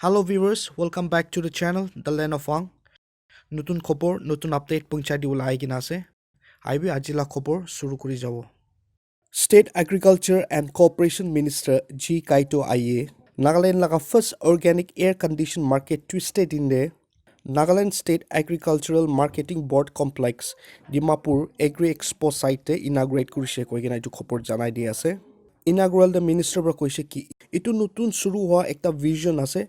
Hello viewers, welcome back to the channel The Land of Wang. নতুন খবৰ নতুন update panchayat দিবলৈ আহি কিনা আছে আইবি আজিলা খবৰ শুৰু কৰি যাব State Agriculture and Cooperation Minister G Kaito Aye Nagaland laga first organic air conditioned market twisted in the Nagaland State Agricultural Marketing Board Complex Dimapur Agri Expo site inaugurate kurise koi kina etu khopor janai di ase inaugural the minister bra koise ki etu nutun shuru hoa ekta vision ase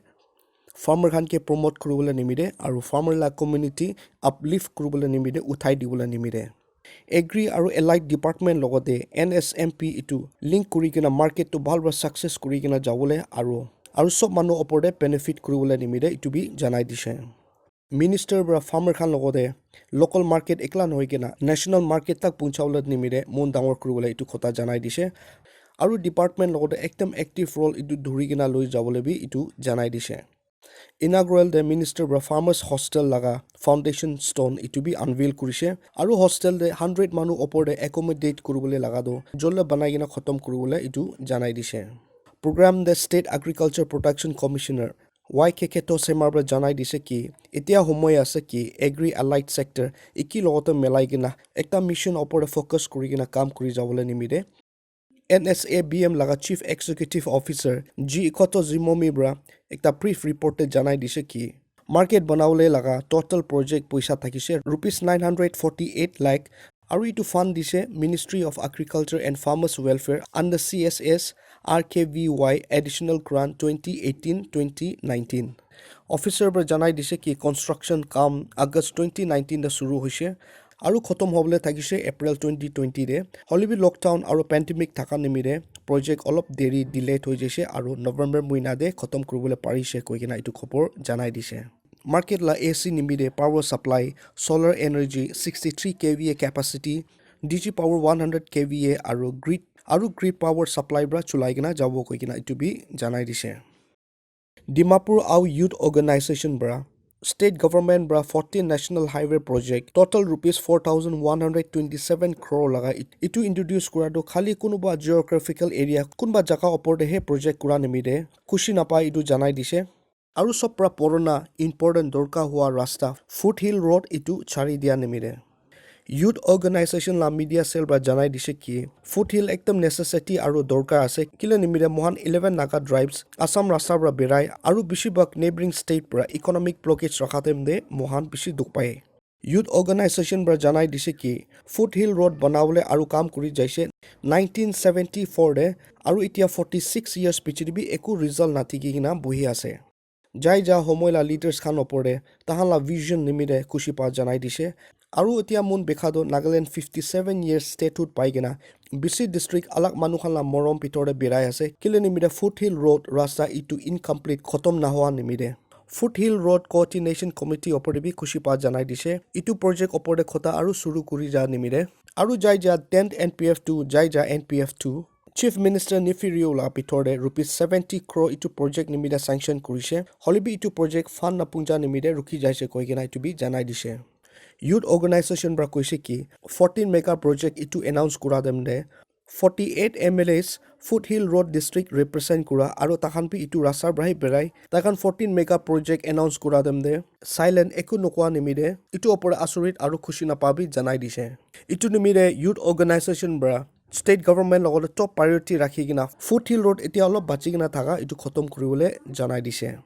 farmer khan ke promote kuribole nimide aru farmer la community uplift kuribole nimide uthai dibole nimide agri aru allied department logote NSMP itu link kuri kina market to bhalba success kuri kina jabole aru sob manu oporde benefit kuribole nimide itu bi janai dise minister bra farmer khan logote local market ekla noi kina national market tak punchawle nimide mon dangor kuribole itu khota janai dise aru department logote ekdom active role itu dhuri kina loi jabole bi itu janai dise Inaugural the Minister of Farmers Hostel laga foundation stone itu bi unveil kurise aru hostel de 100 manu opor de accommodate kuribole laga do jolle banai gina khatam kuribole itu janai dise program the State Agriculture Protection Commissioner YKK to semabra janai dise ki etia homoy ase ki agri allied sector iki logote melai gina ekta mission opor de focus kuri gina kam kuri jabole nimide NSABM laga Chief Executive Officer G Ikoto Zimomi bra ekta brief report janai dise ki market banawle laga total project poisa thakise rupees 948 lakh aru itu fund dise Ministry of Agriculture and Farmers Welfare under CSS RKVY additional grant 2018-2019 officer bra janai dise ki construction kam August 2019 da shuru hoise aru khotom hobole thakise April 2020 de holibi lockdown aru pandemic thaka nimire project olop deri delayed hoi jese aru November muina de khotom kuribole parise koi kina itu khopor janai dise market la AC nimire power supply solar energy 63 kVA capacity DG power 100 kVA aru grid power supply bra chulai kina jabo koi kina itu bi janai dise Dimapur au youth organization bra State government bra 14 national highway project total rupees 4127 crore laga itu introduce kura do khali kunuba geographical area kunba jaka opor de he project kura nimide khushi napa itu janai dise aru sopra porona important dorka hua rasta foothill road itu chari dia nimide Youth organization la media cell bra janai dise ki foothill ekdom necessity aru dorkar ase kile nimire mohan 11 naga drives Assam rasta bra berai aru bishibak neighboring state bra economic blockage rakhatem de mohan bishi duk pae Youth organization bra janai dise ki foothill road banawle aru kam kuri jaise 1974 de aru itia 46 years pichiribi eku result nathiki kina buhi ase jai ja homoila leaders khan opore tahala vision nimire khushi pa janai dise aru etia mun bekhado Nagaland 57 years statehood paigena BC district alak manu khan la morom pitore birai ase kile nimide foothill road rasta itu incomplete khotom na hoa nimide foothill road coordination committee opore bi khushi pa janai dise itu project opore khota aru suru kuri ja nimide aru jai ja 10th NPF2 jai ja NPF2 Chief Minister Nifirio la pitore rupees 70 crore itu project nimide sanction kurise holibi itu project fund na punja nimide rukhi jaise koi kena itu bi janai dise Youth organization bra koise ki 14 mega project itu announce kura dem de 48 MLAs Foothill Road district represent kura aru takhan pi itu rasar brai berai takhan 14 mega project announce kura dem de silent eku nokwa nimide itu opore asurit aru khushi na pabi janai dise itu nimide youth organization bra state government logole top priority rakhi gina Foothill Road etia olop bachi gina thaga itu khotom kuribole janai dise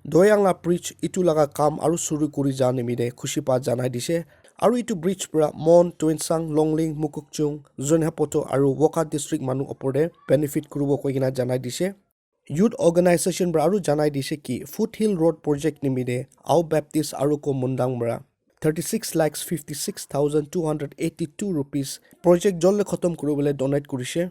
Doyang la bridge itu laga kam aru suru kuri ja nimide khushi pa janai dise aru itu bridge pra Mon Twinsang Longling Mukukchung Zonhapoto aru Woka district manu opore benefit kurubo koi gina janai dise Youth organization bra aru janai dise ki Foothill Road project nimide Au Baptist aru ko mundang bra 36,56,282 rupees project jolle khotom kuribole donate kurise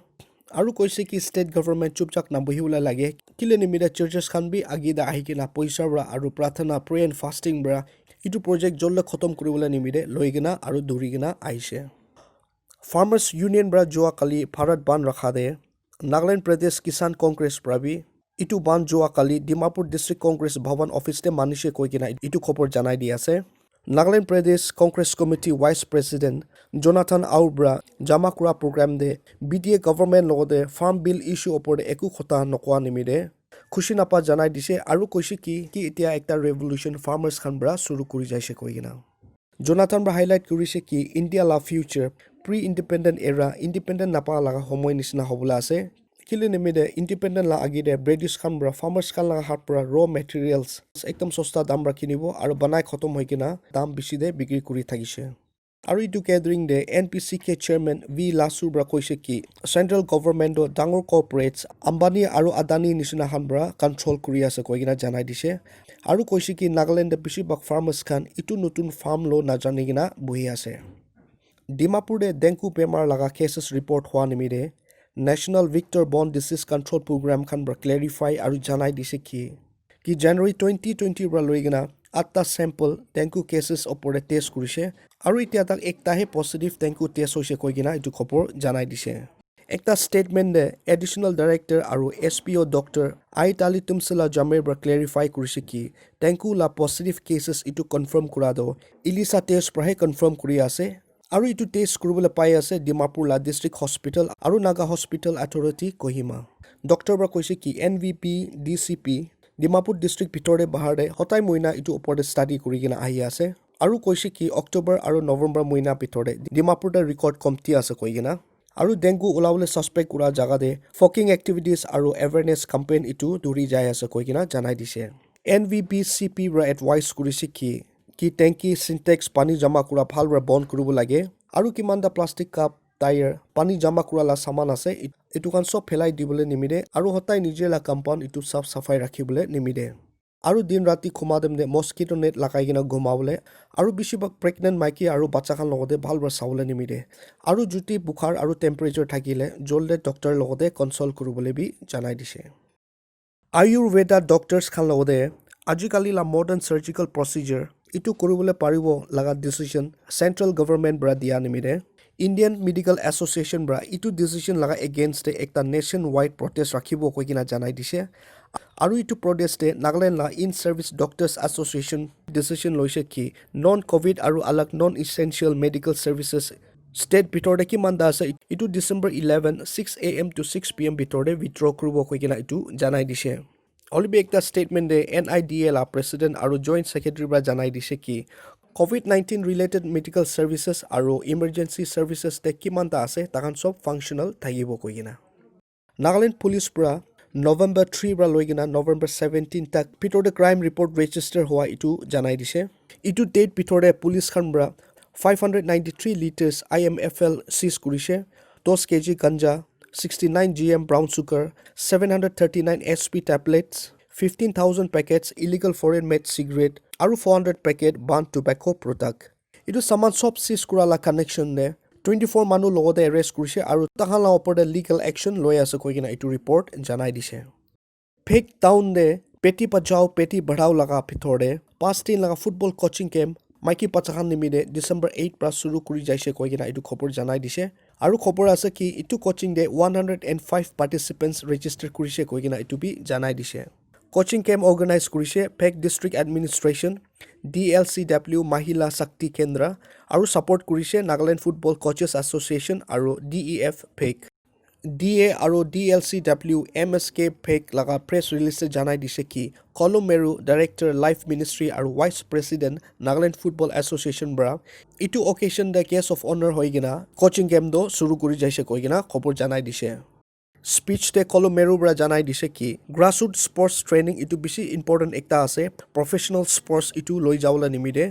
aru koise ki state government chupchak na bohiula lage kile nimida churches khan bi agida ahikina poisa bra aru prathana pray and fasting bra itu project jolle khotom kuribole nimide loigina aru durigina aise Farmers Union bra joa kali Bharat ban rakha de Nagaland Pradesh Kisan Congress prabi itu ban joa kali Dimapur District Congress Bhavan office te manishe koikina itu khopor janai di ase Nagaland Pradesh Congress Committee Vice President Jonathan Aubra Jamakura program de BDA government logode farm bill issue opor eku khota nokwa nimide খুশি নাপা জানাই দিছে আৰু কৈছে কি এতিয়া একটা ৰেভলিউচন farmers খান বৰা শুৰু কৰি যাইছে কৈ কিনা জোনাথন বৰা হাইলাইট কৰিছে কি ইণ্ডিয়া লা ফিউচাৰ প্ৰি ইণ্ডিপেণ্ডেণ্ট এৰা ইণ্ডিপেণ্ডেণ্ট নাপা লগা সময় নিচিনা হ'বলৈ আছে কিলে নিমিদে ইণ্ডিপেণ্ডেণ্ট লা আগিদে ব্ৰিটিছ খান বৰা ফাৰ্মাৰ্ছ খান লগা হাত পৰা ৰ মেটেৰিয়েলছ একদম সস্তা দাম ৰাখি নিব আৰু বনাই খতম হৈ কিনা দাম বেছি দে বিক্ৰী কৰি থাকিছে আৰু ইটো গেদাৰিং দে NPCK চেয়াৰমেন ভি লাছুৰ বৰা কৈছে কি চেণ্ট্ৰেল গভৰ্ণমেণ্টৰ ডাঙৰ কৰ্পৰেটছ আম্বানী আৰু আদানী নিচিনা খান বৰা কণ্ট্ৰল কৰি আছে কৈ কিনা জনাই দিছে আৰু কৈছে কি নাগালেণ্ডে বেছিভাগ ফাৰ্মাৰ্ছ খান ইটো নতুন ফাৰ্ম ল নাজানি কিনা বহি আছে ডিমাপুৰতে ডেংগু বেমাৰ লগা কেছেছ ৰিপৰ্ট হোৱা নিমিৰে national vector borne disease control program খান বৰা ক্লেৰিফাই আৰু জনাই দিছে কি জানুৱাৰী 2020 পৰা লৈ কিনা 8টা চেম্পল ডেংগু কেছেছ ওপৰত টেষ্ট কৰিছে আৰু এতিয়া তাক একটাহে পজিটিভ ডেংগু টেষ্ট হৈছে কৈ কিনা এইটো খবৰ জনাই দিছে একটা ষ্টেটমেণ্টে এডিশ্যনেল ডাইৰেক্টৰ আৰু SPO ডক্টৰ আইতালি তুমচলা জামেৰ পৰা ক্লেৰিফাই কৰিছে কি ডেংগু লা পজিটিভ কেছেছ এইটো কনফাৰ্ম কৰা দ ইলিছা টেষ্ট পৰাহে কনফাৰ্ম কৰি আছে আৰু এইটো টেষ্ট কৰিবলৈ পাই আছে ডিমাপুৰ লা ডিষ্ট্ৰিক্ট হস্পিটেল আৰু Naga hospital authority Kohima doctor পৰা কৈছে কি NVP DCP ডিমাপুৰ ডিষ্ট্ৰিক্ট ভিতৰতে বাহাৰে হতাই মহিনা এইটো ওপৰতে ষ্টাডি কৰি কিনে আহি আছে আৰু কৈছে কি অক্টোবৰ আৰু নৱেম্বৰ মহিনা ভিতৰতে ডিমাপুৰতে ৰেকৰ্ড কমটি আছে কৈ কিনা আৰু ডেংগু ওলাবলৈ ছাছপেক্ট কৰা জাগাতে ফকিং এক্টিভিটিজ আৰু এৱাৰনেছ কেম্পেইন এইটো দৌৰি যাই আছে কৈ কিনা জনাই দিছে NVP CP পৰা এডভাইচ কৰিছে কি টেংকি চিনটেক্স পানী জমা কৰা ভালদৰে বন্ধ কৰিব লাগে আৰু কিমানটা প্লাষ্টিক কাপ টায়াৰ পানী জমা কৰা সামান আছে এইটো কান সব ফেলাই দিবলৈ নিমিৰে আৰু হতাই নিজে লা কম্পাউণ্ড এইটো সাফ সাফাই ৰাখিবলৈ নিমিৰে আৰু দিন ৰাতি ঘুমা দেমনে মস্কিটো নেট লগাই কিনে ঘুমাবলৈ আৰু বেছিভাগ প্ৰেগনেণ্ট মাইকী আৰু বাচ্চাখান লগতে ভালদৰে চাবলৈ নিমিৰে আৰু যদি বুখাৰ আৰু টেম্পাৰেচাৰ থাকিলে জলদি ডক্টৰ লগতে কনচাল্ট কৰিবলৈ বি জনাই দিছে আয়ুৰ্বেদা ডক্টৰ্ছ খান লগতে আজিকালি লা মডাৰ্ণ চাৰ্জিকেল প্ৰচিজাৰ এইটো কৰিবলৈ পাৰিব লগা ডিচিশ্যন চেণ্ট্ৰেল গভৰ্ণমেণ্ট পৰা দিয়া নিমিৰে ইণ্ডিয়ান মেডিকেল এছ'চিয়েশ্যন পৰা এইটো ডিচিশ্যন লগা এগেইনষ্টে একটা নেশ্যন ৱাইড প্ৰটেষ্ট ৰাখিব কৈ কিনা জনাই দিছে আৰু এইটো প্ৰটেষ্টে নাগালেণ্ড লা in service doctors association decision লৈছে কি নন ক'ভিড আৰু আলাগ নন ইছেঞ্চিয়েল মেডিকেল ছাৰ্ভিচেছ ষ্টেট ভিতৰতে কিমানটা আছে এইটো ডিচেম্বৰ 11 6 AM to 6 PM ভিতৰতে উইথড্ৰ কৰিব কৈ কিনা এইটো জনাই দিছে অলৰেডি একটা ষ্টেটমেণ্টে NIDA লা প্ৰেছিডেণ্ট আৰু জইণ্ট ছেক্ৰেটাৰী পৰা জনাই দিছে কি COVID-19 ৰিলেটেড মেডিকেল ছাৰ্ভিচেছ আৰু ইমাৰ্জেঞ্চি ছাৰ্ভিচেছ তে কিমানটা আছে তাহান সব ফাংচনেল থাকিব কৈ কিনা নাগালেণ্ড পুলিচ পৰা নৱেম্বৰ 3 পৰা লৈ কিনা নৱেম্বৰ 17 তাক ভিতৰতে ক্ৰাইম ৰিপৰ্ট ৰেজিষ্টাৰ হোৱা এইটো জনাই দিছে এইটো ডেট ভিতৰতে পুলিচ খান পৰা 593 লিটাৰ্ছ IMFL চিজ কৰিছে 10 kg গাঞ্জা 69 GM brown sugar 739 SP tablets 15,000 packets illegal foreign made cigarette আৰু 400 পেকেট বান টোবেকো প্ৰডাক্ট এইটো সামান সব চিজ কৰালা কানেকশ্যন নে 24 মানুহ লগতে এৰেষ্ট কৰিছে আৰু তাহালা ওপৰতে লিগেল একশ্যন লৈ আছে কৈ কিনা এইটো ৰিপৰ্ট জনাই দিছে ফেক টাউন দে পেটি বচাও পেটি বঢ়াও লগা ভিতৰতে 5 দিন লগা ফুটবল কোচিং কেম্প মাইকী বাচ্চাখান নিমিৰে ডিচেম্বৰ 8 পৰা শুৰু কৰি যাইছে কৈ কিনা এইটো খবৰ জনাই দিছে আৰু খবৰ আছে কি এইটো কোচিং দে 105 পাৰ্টিচিপেণ্টছ ৰেজিষ্টাৰ কৰিছে কৈ কিনা এইটো বি জনাই দিছে কোচিং কেম্প অৰ্গেনাইজ কৰিছে ফেক ডিষ্ট্ৰিক্ট এডমিনিষ্ট্ৰেশ্যন DLCW মহিলা শক্তি কেন্দ্ৰ আৰু ছাপৰ্ট কৰিছে নাগালেণ্ড ফুটবল কোচেছ এছ'চিয়েশ্যন আৰু DEF ফেক DA আৰু DLCW MSK ফেক লগা প্ৰেছ ৰিলিজে জনাই দিছে কি কলম মেৰু ডাইৰেক্টৰ লাইফ মিনিষ্ট্ৰী আৰু vice president Nagaland football association পৰা এইটো অকেশ্যন দ্য কেছ অফ অনাৰ হৈ কিনা কোচিং কেম্প শুৰু কৰি যাইছে কৈ কিনা খবৰ জনাই দিছে স্পীচতে কলম মেৰু পৰা জনাই দিছে কি গ্ৰাছৰুট স্পৰ্টছ ট্ৰেইনিং এইটো বেছি ইম্পৰ্টেণ্ট একটা আছে প্ৰফেশ্যনেল স্পৰ্টছ এইটো লৈ যাবলৈ নিমিৰে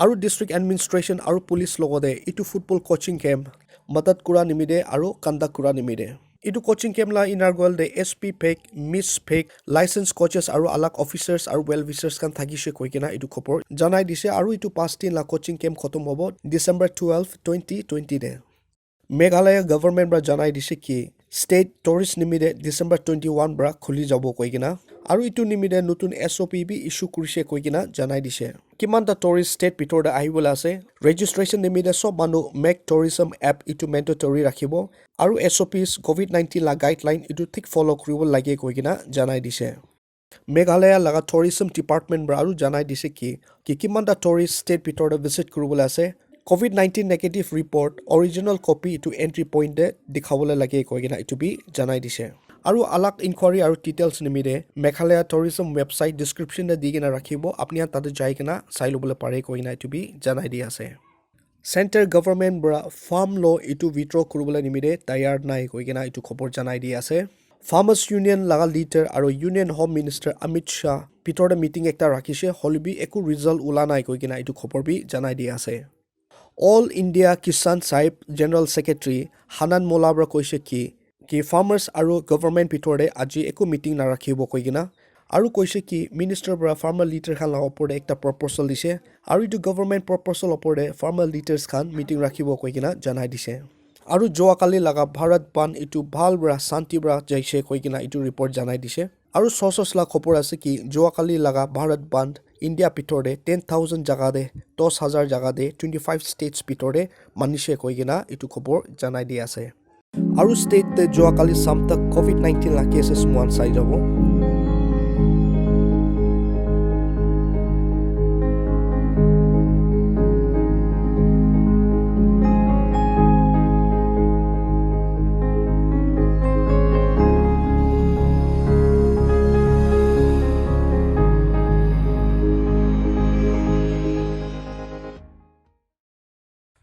আৰু ডিষ্ট্ৰিক্ট এডমিনিষ্ট্ৰেশ্যন আৰু পুলিচ লগতে এইটো ফুটবল কোচিং কেম্প মদত কৰা নিমিৰে আৰু কণ্ডাক্ট কৰা নিমিৰে এইটো কোচিং কেম্প লা ইনাৰগুৱেল দে SP fake miss fake licence coaches আৰু আলাগ অফিচাৰ্ছ আৰু ৱেল উইচাৰ্ছ খান থাকিছে কৈ কিনা এইটো খবৰ জনাই দিছে আৰু এইটো 5 দিন লা কোচিং কেম্প খতম হ'ব ডিচেম্বৰ 12 2020 দে মেঘালয় গভৰ্ণমেণ্ট পৰা জনাই দিছে কি ষ্টেট টুৰিষ্ট নিমিৰে ডিচেম্বৰ 21 পৰা খুলি যাব কৈ কিনা আৰু এইটো নিমিৰে নতুন SOP বি ইছ্যু কৰিছে কৈ কিনা জনাই দিছে কিমানটা টুৰিষ্ট ষ্টেট ভিতৰতে আহিবলৈ আছে ৰেজিষ্ট্ৰেশ্যন নিমিৰে সব মানুহ মেক টুৰিজম এপ এইটো মেণ্ডেটৰী ৰাখিব আৰু SOPs COVID-19 লা গাইডলাইন এইটো ঠিক ফ'ল' কৰিব লাগে কৈ কিনা জনাই দিছে মেঘালয় লগা টুৰিজম ডিপাৰ্টমেণ্ট পৰা আৰু জনাই দিছে কি কিমানটা টুৰিষ্ট ষ্টেট ভিতৰতে ভিজিট কৰিবলৈ আছে COVID-19 negative report original copy এইটো এণ্ট্ৰি পইণ্টে দেখাবলৈ লাগে কৈ কিনা এইটো বি জনাই দিছে আৰু আলাক ইনকুৱাৰী আৰু ডিটেইলছ নিমিৰে মেঘালয়া টুৰিজম ৱেবছাইট ডিছক্ৰিপশ্যনে দি কিনে ৰাখিব আপুনি তাতে যাই কিনে চাই ল'বলৈ পাৰে কৈ নাই টু বি জনাই দি আছে চেণ্ট্ৰেল গভৰ্ণমেণ্ট পৰা ফাৰ্ম ল এইটো উইথড্ৰ কৰিবলৈ নিমিৰে তৈয়াৰ নাই কৈ কিনে এইটো খবৰ জনাই দি আছে ফাৰ্মাৰ্ছ ইউনিয়ন লাগা লিডাৰ আৰু union home minister Amit Shah ভিতৰতে মিটিং এটা ৰাখিছে হলিবি একো ৰিজাল্ট ওলা নাই কৈ কিনে এইটো খবৰ বি জনাই দি আছে all India Kisan Sabha general secretary Hannan মোলাবৰা কৈছে কি ফাৰ্মাৰ্ছ আৰু গভৰ্ণমেণ্ট ভিতৰতে আজি একো মিটিং নাৰাখিব কৈ কিনে আৰু কৈছে কি মিনিষ্টাৰ পৰা ফাৰ্মাৰ লিডাৰ খান ওপৰতে এটা প্ৰপ'জেল দিছে আৰু এইটো গভৰ্ণমেণ্ট প্ৰপ'জেল ওপৰতে ফাৰ্মাৰ লিডাৰ্ছ খান মিটিং ৰাখিব কৈ কিনে জনাই দিছে আৰু যোৱাকালি লগা ভাৰত বান এইটো ভাল পৰা শান্তি পৰা যাইছে কৈ কিনে এইটো ৰিপৰ্ট জনাই দিছে আৰু সচলা খবৰ আছে কি যোৱাকালি লগা ভাৰত বান ইণ্ডিয়া ভিতৰতে 10,000 জাগাতে 10,000 জাগাতে 25 ষ্টেটছ ভিতৰতে মানিছে কৈ কিনে এইটো খবৰ জনাই দি আছে আৰু ষ্টেটতে যোৱাকালি চামতাক COVID-19 লাগি আছে স্মুৱান চাই যাব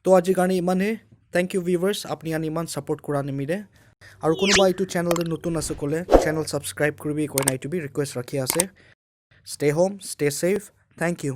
তো আজিৰ কাৰণে ইমানে থ্যাংক ইউ ভিউৱাৰ্ছ আপুনি আনি ইমান ছাপোৰ্ট কৰা নিমিৰে আৰু কোনোবা এইটো চেনেলতে নতুন আছে ক'লে চেনেল ছাবস্ক্ৰাইব কৰিবি কৈ নাই টু বি ৰিকুৱেষ্ট ৰাখি আছে stay home stay safe thank U